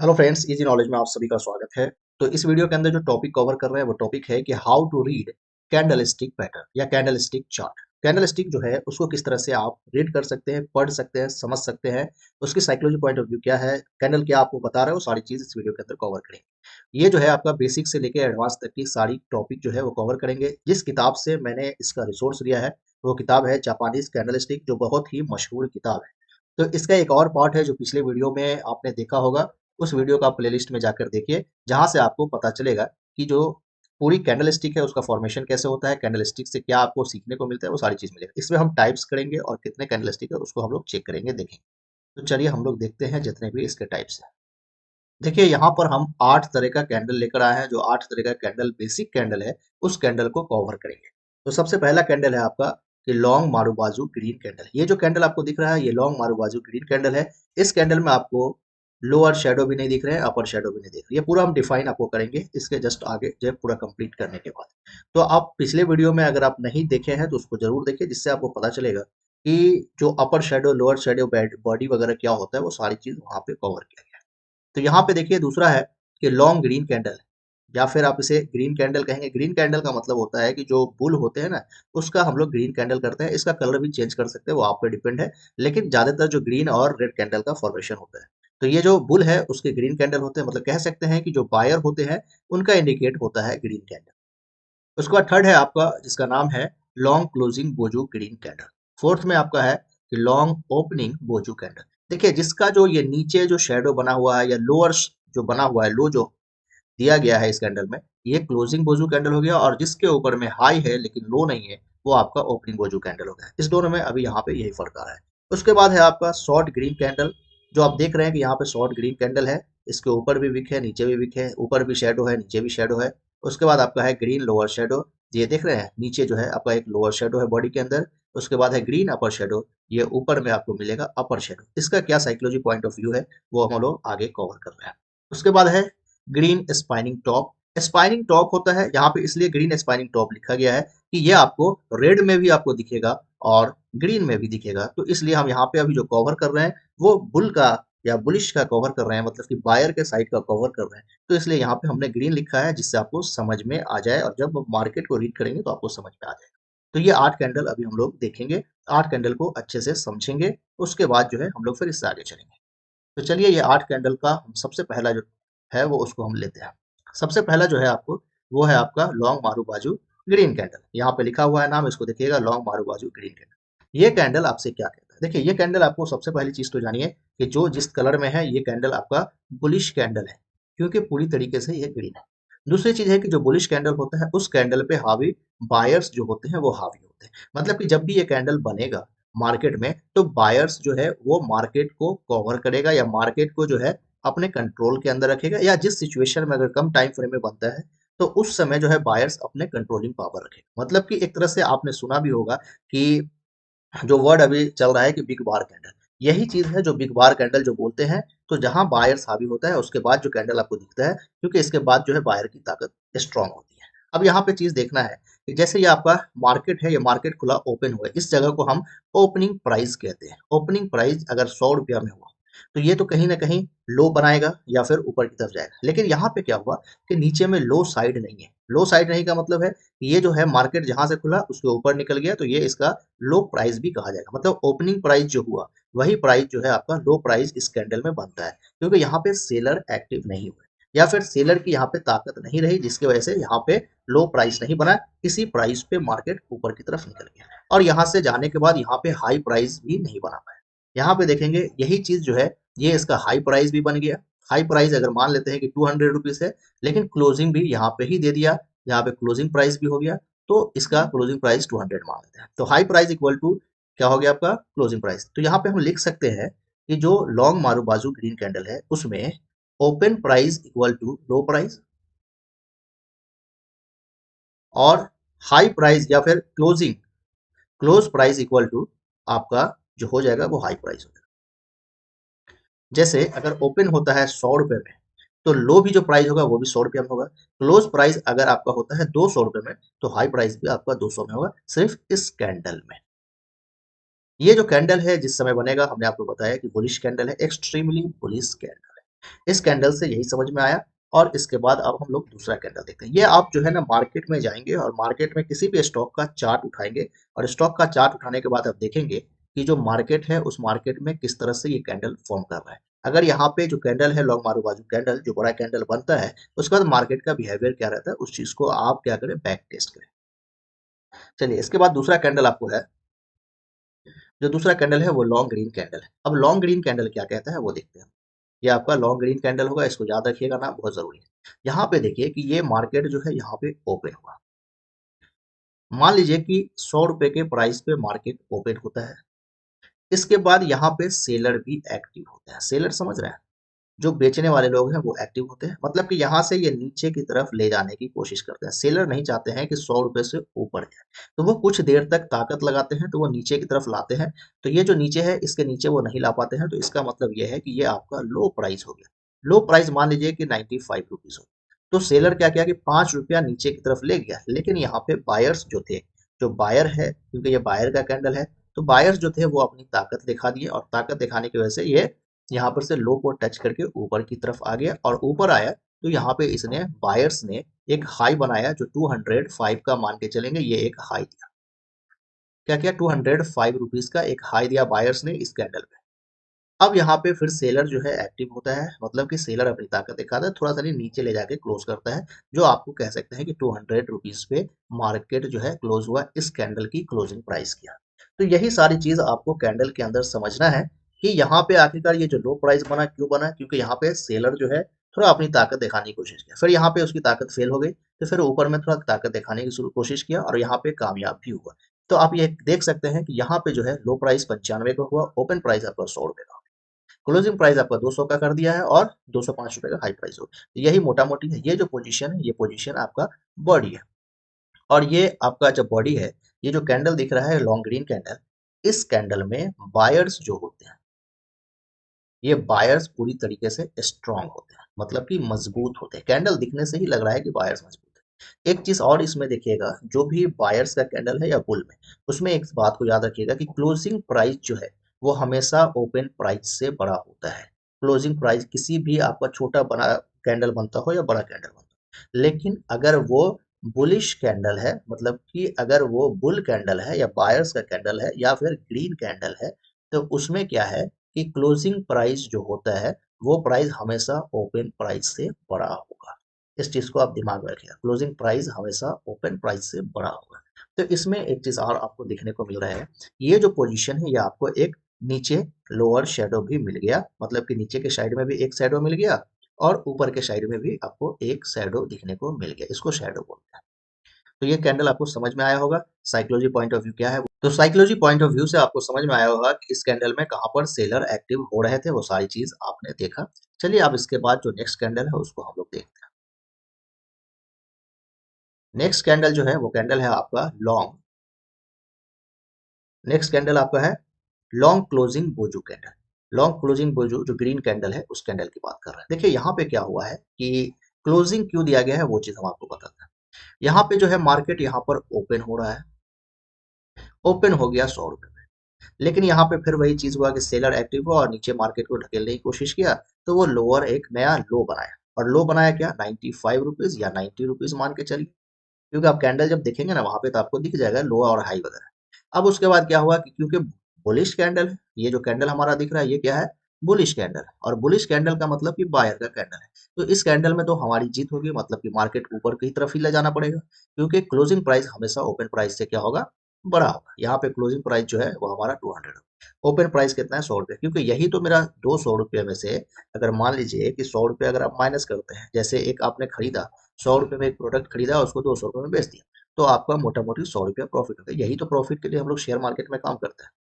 Hello friends, easy knowledge में आप सभी का स्वागत है। तो इस वीडियो के अंदर जो टॉपिक कवर कर रहे हैं वो टॉपिक है कि how to read candlestick pattern या candlestick chart. Candlestick जो है उसको किस तरह से आप रीड कर सकते हैं, पढ़ सकते हैं, समझ सकते हैं, उसकी साइकोलॉजी पॉइंट ऑफ व्यू क्या है, कैंडल क्या आपको बता रहा है, वो सारी चीज इस वीडियो के अंदर कवर करेंगे। ये जो है आपका बेसिक से लेकर एडवांस तक की सारी टॉपिक जो है वो कवर करेंगे। जिस किताब से मैंने इसका रिसोर्स लिया है वो किताब है जापानीज कैंडल स्टिक, जो बहुत ही मशहूर किताब है। तो इसका एक और पार्ट है जो पिछले वीडियो में आपने देखा होगा, उस वीडियो का प्लेलिस्ट में जाकर देखिए, जहां से आपको पता चलेगा कि जो पूरी कैंडल स्टिक है उसका फॉर्मेशन कैसे होता है, कैंडल स्टिक से क्या आपको सीखने को मिलता है, वो सारी चीज मिलेगा। इसमें हम टाइप्स करेंगे और कितने कैंडल स्टिक है उसको हम लोग चेक करेंगे, देखेंगे। तो चलिए हम लोग देखते हैं जितने भी इसके टाइप्स हैं। देखिए यहाँ पर हम 8 तरह का कैंडल लेकर आए हैं। जो 8 तरह का कैंडल बेसिक कैंडल है उस कैंडल को कवर करेंगे। तो सबसे पहला कैंडल है आपका कि लॉन्ग मारूबाजू ग्रीन कैंडल। ये जो कैंडल आपको दिख रहा है ये लॉन्ग मारूबाजू ग्रीन कैंडल है। इस कैंडल में आपको लोअर शेडो भी नहीं दिख रहे हैं, अपर शेडो भी नहीं दिख रही है। पूरा हम डिफाइन आपको करेंगे इसके जस्ट आगे जो है पूरा कंप्लीट करने के बाद। तो आप पिछले वीडियो में अगर आप नहीं देखे हैं तो उसको जरूर देखिए, जिससे आपको पता चलेगा कि जो अपर शेडो लोअर शेडो बॉडी वगैरह क्या होता है वो सारी चीज वहां पे कवर किया गया है। तो यहाँ पे देखिए दूसरा है कि लॉन्ग ग्रीन कैंडल, या फिर आप इसे ग्रीन कैंडल कहेंगे। ग्रीन कैंडल का मतलब होता है कि जो बुल होते हैं ना, उसका हम लोग ग्रीन कैंडल करते हैं। इसका कलर भी चेंज कर सकते हैं, वो आप पे डिपेंड है। लेकिन ज्यादातर जो ग्रीन और रेड कैंडल का फॉर्मेशन होता है। तो ये जो बुल है उसके ग्रीन कैंडल होते हैं, मतलब कह सकते हैं कि जो बायर होते हैं उनका इंडिकेट होता है ग्रीन कैंडल। उसके बाद थर्ड है आपका जिसका नाम है लॉन्ग क्लोजिंग बोजू ग्रीन कैंडल। फोर्थ में आपका है कि लॉन्ग ओपनिंग बोजू कैंडल। देखिए जिसका जो ये नीचे जो शेडो बना हुआ है या लोअर जो बना हुआ है, लो जो दिया गया है इस कैंडल में, ये क्लोजिंग बोजू कैंडल हो गया। और जिसके ऊपर में हाई है लेकिन लो नहीं है वो आपका ओपनिंग बोजू कैंडल हो गया। इस दोनों में अभी यहाँ पे यही फर्क आ रहा है। उसके बाद है आपका शॉर्ट ग्रीन कैंडल। जो आप देख रहे हैं कि यहाँ पे शॉर्ट ग्रीन कैंडल है, इसके ऊपर भी विक है, नीचे भी विक है, ऊपर भी शेडो है, नीचे भी शेडो है। उसके बाद आपका है ग्रीन लोअर शेडो। ये देख रहे हैं नीचे जो है आपका एक लोअर शेडो है बॉडी के अंदर। उसके बाद है ग्रीन अपर शेडो। ये ऊपर में आपको मिलेगा अपर शेडो। इसका क्या साइकोलॉजी पॉइंट ऑफ व्यू है वो हम लोग आगे कवर कर रहे हैं। उसके बाद है green spinning top. Spinning top होता है यहाँ पे इसलिए ग्रीन स्पाइनिंग टॉप लिखा गया है कि ये आपको रेड में भी आपको दिखेगा और ग्रीन में भी दिखेगा। तो इसलिए हम यहाँ पे अभी जो कवर कर रहे हैं वो बुल का या बुलिश का कवर कर रहे हैं, मतलब कि बायर के साइड का कवर कर रहे हैं। तो इसलिए यहाँ पे हमने ग्रीन लिखा है, जिससे आपको समझ में आ जाए और जब मार्केट को रीड करेंगे तो आपको समझ में आ जाएगा। तो ये 8 कैंडल अभी हम लोग देखेंगे, 8 कैंडल को अच्छे से समझेंगे। उसके बाद जो है हम लोग फिर इससे आगे चलेंगे। तो चलिए ये 8 कैंडल का हम सबसे पहला जो है वो उसको हम लेते हैं। सबसे पहला जो है आपको वो है आपका लॉन्ग मारू बाजू ग्रीन कैंडल। यहाँ पे लिखा हुआ है नाम, इसको देखिएगा, लॉन्ग मारू बाजू ग्रीन कैंडल। ये कैंडल आपसे क्या कहता है? देखिए ये कैंडल आपको सबसे पहली चीज तो जानिए कि जो जिस कलर में है ये कैंडल आपका बुलिश कैंडल है, क्योंकि पूरी तरीके से ये ग्रीन है। दूसरी चीज है कि जो बुलिश कैंडल होता है उस कैंडल पे हावी बायर्स जो होते हैं वो हावी होते हैं। मतलब कि जब भी ये कैंडल बनेगा मार्केट में तो बायर्स जो है वो मार्केट को कवर करेगा या मार्केट को जो है अपने कंट्रोल के अंदर रखेगा, या जिस सिचुएशन में अगर कम टाइम फ्रेम में बनता है तो उस समय जो है बायर्स अपने कंट्रोलिंग पावर रखेगा। मतलब कि एक तरह से आपने सुना भी होगा कि जो वर्ड अभी चल रहा है कि बिग बार कैंडल, यही चीज है जो बिग बार कैंडल जो बोलते हैं। तो जहां बायर्स हावी होता है उसके बाद जो कैंडल आपको दिखता है, क्योंकि इसके बाद जो है बायर की ताकत स्ट्रांग होती है। अब यहाँ पे चीज देखना है कि जैसे ये आपका मार्केट है, ये मार्केट खुला ओपन हुआ है, इस जगह को हम ओपनिंग प्राइस कहते हैं। ओपनिंग प्राइस अगर 100 रुपया में हुआ तो ये तो कहीं ना कहीं लो बनाएगा या फिर ऊपर की तरफ जाएगा। लेकिन यहाँ पे क्या हुआ कि नीचे में लो साइड नहीं है। लो साइड नहीं का मतलब है कि ये जो है मार्केट जहां से खुला उसके ऊपर निकल गया, तो ये इसका लो प्राइस भी कहा जाएगा। मतलब ओपनिंग प्राइस जो हुआ वही प्राइस जो है आपका लो प्राइस इस कैंडल में बनता है, क्योंकि यहाँ पे सेलर एक्टिव नहीं हुए या फिर सेलर की यहाँ पे ताकत नहीं रही, जिसकी वजह से यहाँ पे लो प्राइस नहीं बना। इसी प्राइस पे मार्केट ऊपर की तरफ निकल गया और यहाँ से जाने के बाद यहाँ पे हाई प्राइस भी नहीं बना पाया। यहाँ पे देखेंगे यही चीज जो है ये इसका हाई प्राइस भी बन गया। हाई प्राइस अगर मान लेते हैं कि 200 रुपीज है, लेकिन क्लोजिंग भी यहाँ पे ही दे दिया, यहाँ पे क्लोजिंग प्राइस भी हो गया, तो इसका क्लोजिंग प्राइस 200 मान लेते हैं। तो हाई प्राइस इक्वल टू क्या हो गया आपका क्लोजिंग प्राइस। तो यहाँ पे हम लिख सकते हैं कि जो लॉन्ग मारू बाजू ग्रीन कैंडल है उसमें open price equal to low price और हाई प्राइस या फिर क्लोज प्राइस इक्वल टू आपका जो हो जाएगा वो हाई प्राइस हो जाएगा। जैसे अगर ओपन होता है 100 रुपए में तो लो भी जो प्राइस होगा वो भी 100 रुपया में होगा। क्लोज प्राइस अगर आपका होता है 200 रुपए में तो हाई प्राइस भी आपका 200 में होगा, सिर्फ इस कैंडल में। ये जो कैंडल है जिस समय बनेगा हमने आपको बताया कि बुलिश कैंडल है, एक्सट्रीमली बुलिश कैंडल। इस कैंडल से यही समझ में आया। और इसके बाद अब हम लोग दूसरा कैंडल देखते हैं। ये आप जो है ना मार्केट में जाएंगे और मार्केट में किसी भी स्टॉक का चार्ट उठाएंगे और स्टॉक का चार्ट उठाने के बाद आप देखेंगे कि जो मार्केट है उस मार्केट में किस तरह से ये कैंडल फॉर्म कर रहा है। अगर यहाँ पे जो कैंडल है लॉन्ग मारू बाजू कैंडल जो बड़ा कैंडल बनता है, उसके बाद मार्केट का बिहेवियर क्या रहता है उस चीज को आप क्या करें, बैक टेस्ट करें। चलिए इसके बाद दूसरा कैंडल आपको है, जो दूसरा कैंडल है वो लॉन्ग ग्रीन कैंडल है। अब लॉन्ग ग्रीन कैंडल क्या कहता है वो देखते हैं। ये आपका लॉन्ग ग्रीन कैंडल होगा, इसको याद रखिएगा ना, बहुत जरूरी है। यहाँ पे देखिए कि ये मार्केट जो है यहाँ पे ओपन हुआ। मान लीजिए कि 100 रुपए के प्राइस पे मार्केट ओपन होता है। इसके बाद यहाँ पे सेलर भी एक्टिव होता है। सेलर समझ रहे हैं, जो बेचने वाले लोग हैं वो एक्टिव होते हैं, मतलब कि यहाँ से ये नीचे की तरफ ले जाने की कोशिश करते हैं। सेलर नहीं चाहते हैं कि 100 रुपए से ऊपर जाए, तो वो कुछ देर तक ताकत लगाते हैं, तो वो नीचे की तरफ लाते हैं। तो ये जो नीचे है इसके नीचे वो नहीं ला पाते हैं, तो इसका मतलब ये है कि ये आपका लो प्राइस हो गया। लो प्राइस मान लीजिए कि 95 रुपीज हो, तो सेलर क्या किया कि 5 रुपया नीचे की तरफ ले गया। लेकिन यहाँ पे बायर्स जो थे, जो बायर है, क्योंकि ये बायर का कैंडल है, तो बायर्स जो थे वो अपनी ताकत दिखा दिए, और ताकत दिखाने की वजह से ये यहाँ पर से लो को टच करके ऊपर की तरफ आ गया। और ऊपर आया तो यहाँ पे इसने बायर्स ने एक हाई बनाया, जो 205 का मान के चलेंगे, ये एक हाई दिया। क्या किया, 205 रुपीज का एक हाई दिया बायर्स ने इस कैंडल पे। अब यहाँ पे फिर सेलर जो है एक्टिव होता है, मतलब कि सेलर अपनी ताकत दिखाता है, थोड़ा सा नीचे ले जाके क्लोज करता है, जो आपको कह सकते हैं कि 200 रुपीज पे मार्केट जो है क्लोज हुआ, इस कैंडल की क्लोजिंग प्राइस किया। तो यही सारी चीज आपको कैंडल के अंदर समझना है कि यहाँ पे आखिरकार ये जो लो प्राइस बना क्यों बना, क्योंकि यहाँ पे सेलर जो है थोड़ा अपनी ताकत दिखाने की कोशिश किया, फिर यहाँ पे उसकी ताकत फेल हो गई, तो फिर ऊपर में थोड़ा ताकत दिखाने की कोशिश किया और यहाँ पे कामयाब भी हुआ। तो आप ये देख सकते हैं कि यहाँ पे जो है लो प्राइस 95 का हुआ, ओपन प्राइस आपका 100 रुपए का, क्लोजिंग प्राइस आपका 200 का कर दिया है, और 205 रुपए का हाई प्राइस हो। यही मोटा मोटी है, ये जो पोजीशन है ये पोजीशन आपका बॉडी है। और ये आपका जब बॉडी है, ये जो कैंडल दिख रहा है लॉन्ग ग्रीन कैंडल, इस कैंडल में बायर्स जो होते हैं, ये बायर्स पूरी तरीके से स्ट्रांग होते हैं, मतलब कि मजबूत होते हैं। कैंडल दिखने से ही लग रहा है कि बायर्स मजबूत है। एक चीज और इसमें देखिएगा, जो भी बायर्स का कैंडल है या बुल में, उसमें एक बात को याद रखिएगा कि क्लोजिंग प्राइस जो है वो हमेशा ओपन प्राइस से बड़ा होता है। क्लोजिंग प्राइस किसी भी आपका छोटा बड़ा कैंडल बनता हो या बड़ा कैंडल बनता हो, लेकिन अगर वो बुलिश कैंडल है, मतलब कि अगर वो बुल कैंडल है या बायर्स का कैंडल है या फिर ग्रीन कैंडल है, तो उसमें क्या है कि क्लोजिंग प्राइस जो होता है वो प्राइस हमेशा ओपन प्राइस से बड़ा होगा। इस चीज को आप दिमाग में रखिएगा, क्लोजिंग प्राइस हमेशा ओपन प्राइस से बड़ा होगा। तो इसमें एक चीज और आपको देखने को मिल रहा है, ये जो पोजीशन है ये आपको एक नीचे लोअर शेडो भी मिल गया, मतलब कि नीचे के साइड में भी एक शेडो मिल गया और ऊपर के साइड में भी आपको एक शेडो दिखने को मिल गया, इसको शेडो बोलते हैं। तो ये कैंडल आपको समझ में आया होगा। साइकोलॉजी पॉइंट ऑफ व्यू क्या है, तो साइकोलॉजी पॉइंट ऑफ व्यू से आपको समझ में आया होगा कि इस कैंडल में कहां पर सेलर एक्टिव हो रहे थे, वो सारी चीज आपने देखा। चलिए अब इसके बाद जो नेक्स्ट कैंडल है उसको हम लोग देखते हैं। नेक्स्ट कैंडल जो है वो कैंडल है आपका लॉन्ग, नेक्स्ट कैंडल आपका है लॉन्ग क्लोजिंग बोजू कैंडल। लॉन्ग क्लोजिंग बोजू जो ग्रीन कैंडल है उस कैंडल की बात कर रहे हैं। देखिए यहाँ पे क्या हुआ है कि क्लोजिंग क्यों दिया गया है वो चीज हम आपको बताते हैं। यहाँ पे जो है मार्केट यहाँ पर ओपन हो रहा है, ओपन हो गया 100 रुपए में, लेकिन यहाँ पे फिर वही चीज हुआ कि सेलर एक्टिव हुआ और नीचे मार्केट को ढकेलने की कोशिश किया, तो वो लोअर एक नया लो बनाया। और लो बनाया क्या, 95 रुपीज या 90 रुपीज मान के चलिए, क्योंकि आप कैंडल जब देखेंगे ना वहां पे तो आपको दिख जाएगा लो और हाई वगैरह। अब उसके बाद क्या हुआ कि क्योंकि बुलिश कैंडल है, ये जो कैंडल हमारा दिख रहा है ये क्या है, बुलिश कैंडल है, और बुलिश कैंडल का मतलब कि बायर का कैंडल है। तो इस कैंडल में तो हमारी जीत होगी, मतलब कि मार्केट ऊपर की तरफ ही ले जाना पड़ेगा, क्योंकि क्लोजिंग प्राइस हमेशा ओपन प्राइस से क्या होगा, बड़ा होगा। यहाँ पे क्लोजिंग प्राइस जो है वो हमारा 200 है, ओपन प्राइस कितना है 100 रुपये, क्योंकि यही तो मेरा 200 रुपये में से, अगर मान लीजिए कि 100 रुपये अगर आप माइनस करते हैं, जैसे एक आपने खरीदा 100 रुपये में एक प्रोडक्ट खरीदा उसको 200 रुपये में बेच दिया, तो आपका मोटा मोटी 100 रुपया प्रॉफिट होगा। यही तो प्रॉफिट के लिए हम लोग शेयर मार्केट में काम करते हैं।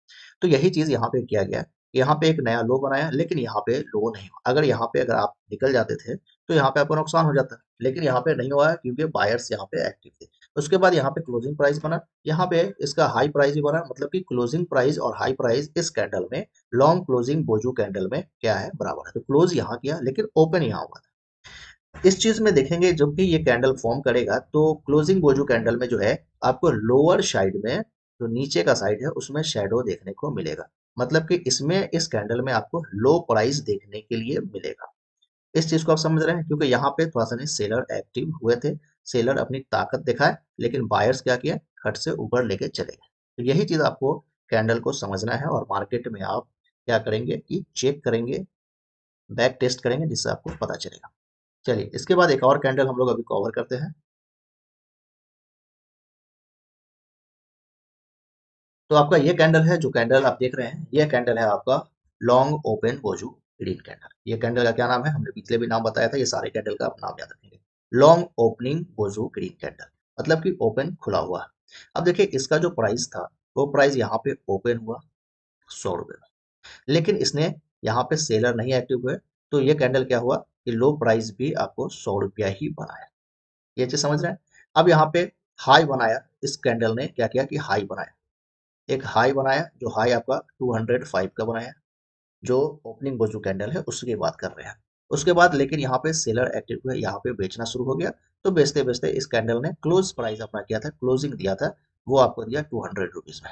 तो यही चीज यहाँ पे किया गया, यहाँ पे एक नया लो बनाया, लेकिन यहाँ पे लो नहीं हुआ। अगर यहाँ पे अगर आप निकल जाते थे तो यहाँ पे आपको नुकसान हो जाता, लेकिन यहाँ पे नहीं हुआ है क्योंकि बायर्स यहाँ पे एक्टिव थे। उसके बाद यहाँ पे क्लोजिंग प्राइस बना, यहाँ पे इसका हाई प्राइस भी बना, मतलब कि क्लोजिंग प्राइस और हाई प्राइस इस कैंडल में, लॉन्ग क्लोजिंग बोजू कैंडल में क्या है, बराबर है। तो क्लोज यहाँ किया लेकिन ओपन यहाँ हुआ। इस चीज में देखेंगे जब भी ये कैंडल फॉर्म करेगा तो क्लोजिंग बोजू कैंडल में जो है आपको लोअर साइड में, जो नीचे का साइड है उसमें शेडो देखने को मिलेगा, मतलब कि इसमें इस कैंडल में आपको लो प्राइस देखने के लिए मिलेगा। इस चीज को आप समझ रहे हैं, क्योंकि यहाँ पे थोड़ा सा नहीं सेलर एक्टिव हुए थे, सेलर अपनी ताकत दिखाए, लेकिन बायर्स क्या किया, खट से ऊपर लेके चले गए। तो यही चीज आपको कैंडल को समझना है, और मार्केट में आप क्या करेंगे कि चेक करेंगे, बैक टेस्ट करेंगे, जिससे आपको पता चलेगा। चलिए इसके बाद एक और कैंडल हम लोग अभी कवर करते हैं। तो आपका ये कैंडल है, जो कैंडल आप देख रहे हैं, ये कैंडल है आपका लॉन्ग ओपन बोजू ग्रीन कैंडल। ये कैंडल का क्या नाम है, हमने पिछले भी नाम बताया था, ये सारे कैंडल का आप नाम याद रखेंगे। लॉन्ग ओपनिंग बोजू ग्रीन कैंडल, मतलब कि ओपन खुला हुआ। अब देखिए इसका जो प्राइस था, वो प्राइस यहाँ पे ओपन हुआ 100 रुपये में, लेकिन इसने यहाँ पे सेलर नहीं एक्टिव हुए, तो ये कैंडल क्या हुआ कि लो प्राइस भी आपको 100 रुपया ही बनाया। ये चीज समझ रहे हैं। अब यहाँ पे हाई बनाया, इस कैंडल ने क्या किया कि हाई बनाया, एक हाई बनाया, जो हाई आपका 205 का बनाया, जो ओपनिंग जो कैंडल है उसकी बात कर रहे हैं। उसके बाद लेकिन यहाँ पे सेलर एक्टिव हुए, यहाँ पे बेचना शुरू हो गया, तो बेचते बेचते इस कैंडल ने क्लोज प्राइस अपना किया था, क्लोजिंग दिया था, वो आपको दिया 200 रुपीज में।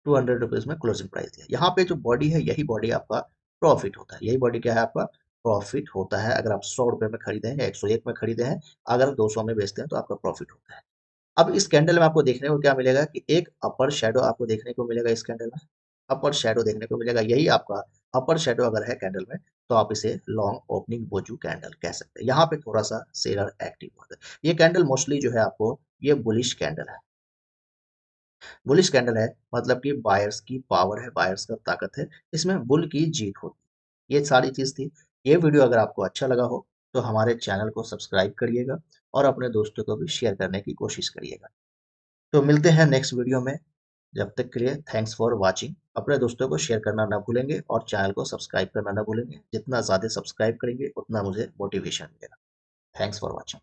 200 रुपीज में क्लोजिंग प्राइस दिया। यहाँ पे जो बॉडी है, यही बॉडी आपका प्रॉफिट होता है, यही बॉडी क्या है आपका प्रॉफिट होता है। अगर आप 100 रुपये में खरीदे हैं या 101 में खरीदे हैं, अगर 200 में बेचते हैं तो आपका प्रॉफिट होता है। अब इस कैंडल में आपको देखने को क्या मिलेगा कि एक अपर शेडो आपको देखने को मिलेगा इस कैंडल में, अपर शेडो देखने को मिलेगा, यही आपका अपर शेडो अगर है कैंडल में, तो आप इसे लॉन्ग ओपनिंग बोजू कैंडल कह सकते हैं। यहाँ पे थोड़ा सा सेलर एक्टिव होता है। ये कैंडल मोस्टली जो है आपको, ये बुलिश कैंडल है। बुलिश कैंडल है, मतलब कि बायर्स की पावर है, बायर्स का ताकत है, इसमें बुल की जीत होती है। ये सारी चीज थी। ये वीडियो अगर आपको अच्छा लगा हो, तो हमारे चैनल को सब्सक्राइब करिएगा, और अपने दोस्तों को भी शेयर करने की कोशिश करिएगा। तो मिलते हैं नेक्स्ट वीडियो में। जब तक के लिए थैंक्स फॉर वॉचिंग। अपने दोस्तों को शेयर करना ना भूलेंगे, और चैनल को सब्सक्राइब करना ना भूलेंगे। जितना ज़्यादा सब्सक्राइब करेंगे, उतना मुझे मोटिवेशन मिलेगा। Thanks for watching.